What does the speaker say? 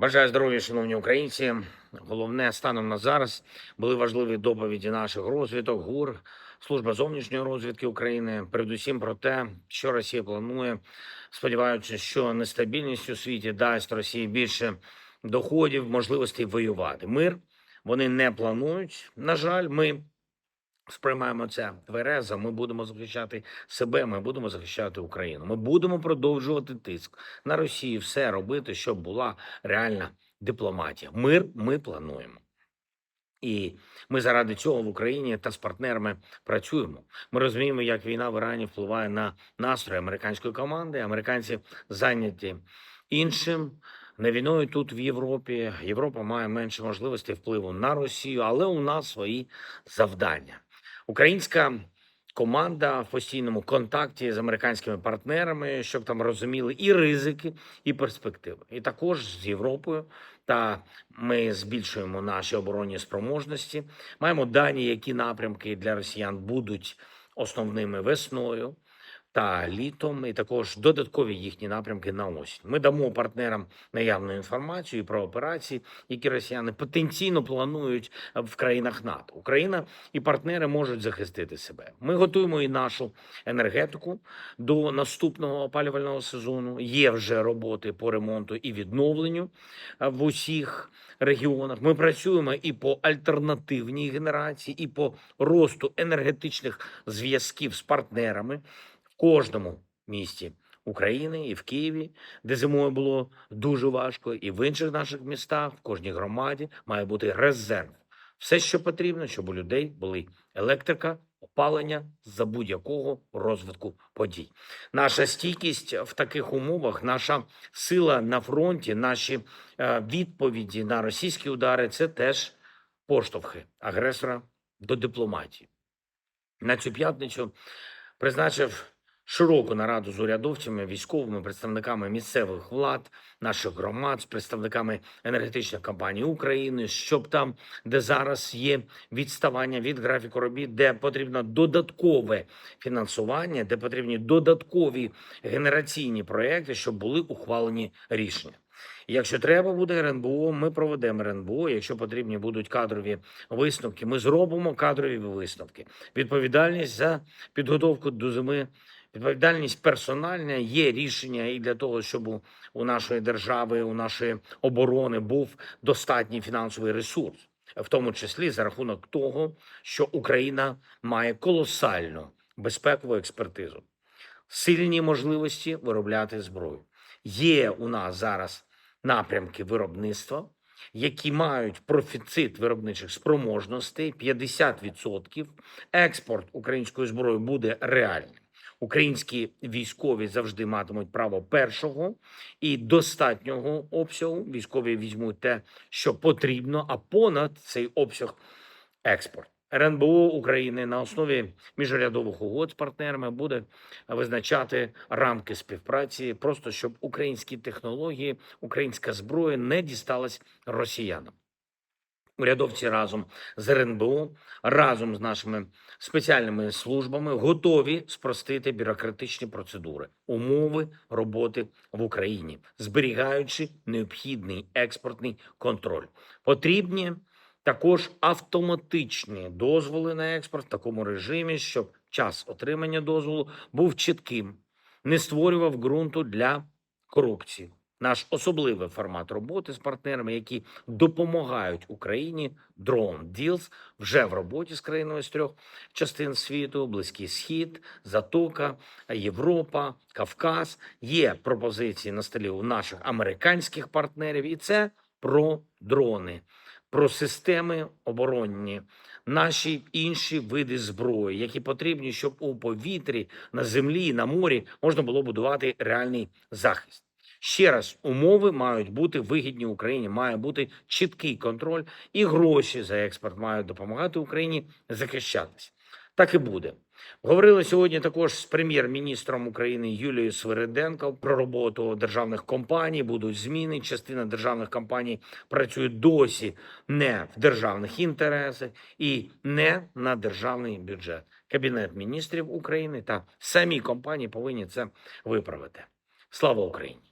Бажаю здоров'я, шановні українці. Головне станом на зараз були важливі доповіді наших розвідок, ГУР, Служба зовнішньої розвідки України. Передусім про те, що Росія планує, сподіваючись, що нестабільність у світі дасть Росії більше доходів, можливостей воювати. Мир вони не планують. На жаль, ми сприймаємо це тверезо. Ми будемо захищати себе, ми будемо захищати Україну. Ми будемо продовжувати тиск на Росію, все робити, щоб була реальна дипломатія. Мир ми плануємо. І ми заради цього в Україні та з партнерами працюємо. Ми розуміємо, як війна в Ірані впливає на настрої американської команди. Американці зайняті іншим. Не війною тут в Європі. Європа має менше можливостей впливу на Росію, але у нас свої завдання. Українська команда в постійному контакті з американськими партнерами, щоб там розуміли і ризики, і перспективи. І також з Європою. Та ми збільшуємо наші оборонні спроможності. Маємо дані, які напрямки для росіян будуть основними весною та літом, і також додаткові їхні напрямки на осінь. Ми дамо партнерам наявну інформацію про операції, які росіяни потенційно планують в країнах НАТО. Україна і партнери можуть захистити себе. Ми готуємо і нашу енергетику до наступного опалювального сезону. Є вже роботи по ремонту і відновленню в усіх регіонах. Ми працюємо і по альтернативній генерації, і по росту енергетичних зв'язків з партнерами в кожному місті України, і в Києві, де зимою було дуже важко, і в інших наших містах, в кожній громаді має бути резерв. Все, що потрібно, щоб у людей були електрика, опалення за будь-якого розвитку подій. Наша стійкість в таких умовах, наша сила на фронті, наші відповіді на російські удари – це теж поштовхи агресора до дипломатії. На цю п'ятницю призначив широку нараду з урядовцями, військовими, представниками місцевих влад, наших громад, з представниками енергетичних компаній України, щоб там, де зараз є відставання від графіку робіт, де потрібно додаткове фінансування, де потрібні додаткові генераційні проекти, щоб були ухвалені рішення. Якщо треба буде РНБО, ми проведемо РНБО. Якщо потрібні будуть кадрові висновки, ми зробимо кадрові висновки. Відповідальність за підготовку до зими, відповідальність персональна, є рішення і для того, щоб у нашої держави, у нашої оборони був достатній фінансовий ресурс, в тому числі за рахунок того, що Україна має колосальну безпекову експертизу, сильні можливості виробляти зброю. Є у нас зараз напрямки виробництва, які мають профіцит виробничих спроможностей 50%. Експорт української зброї буде реальним. Українські військові завжди матимуть право першого і достатнього обсягу. Військові візьмуть те, що потрібно, а понад цей обсяг – експорт. РНБО України на основі міжурядових угод з партнерами буде визначати рамки співпраці, просто щоб українські технології, українська зброя не дісталась росіянам. Урядовці разом з РНБО, разом з нашими спеціальними службами готові спростити бюрократичні процедури, умови роботи в Україні, зберігаючи необхідний експортний контроль. Потрібні також автоматичні дозволи на експорт в такому режимі, щоб час отримання дозволу був чітким, не створював ґрунту для корупції. Наш особливий формат роботи з партнерами, які допомагають Україні, Drone Deals, вже в роботі з країною з 3 частин світу: Близький Схід, Затока, Європа, Кавказ. Є пропозиції на столі у наших американських партнерів, і це про дрони, про системи оборонні, наші інші види зброї, які потрібні, щоб у повітрі, на землі, на морі можна було будувати реальний захист. Ще раз, умови мають бути вигідні Україні, має бути чіткий контроль, і гроші за експорт мають допомагати Україні захищатися. Так і буде. Говорили сьогодні також з прем'єр-міністром України Юлією Свириденко про роботу державних компаній. Будуть зміни. Частина державних компаній працює досі не в державних інтересах і не на державний бюджет. Кабінет міністрів України та самі компанії повинні це виправити. Слава Україні!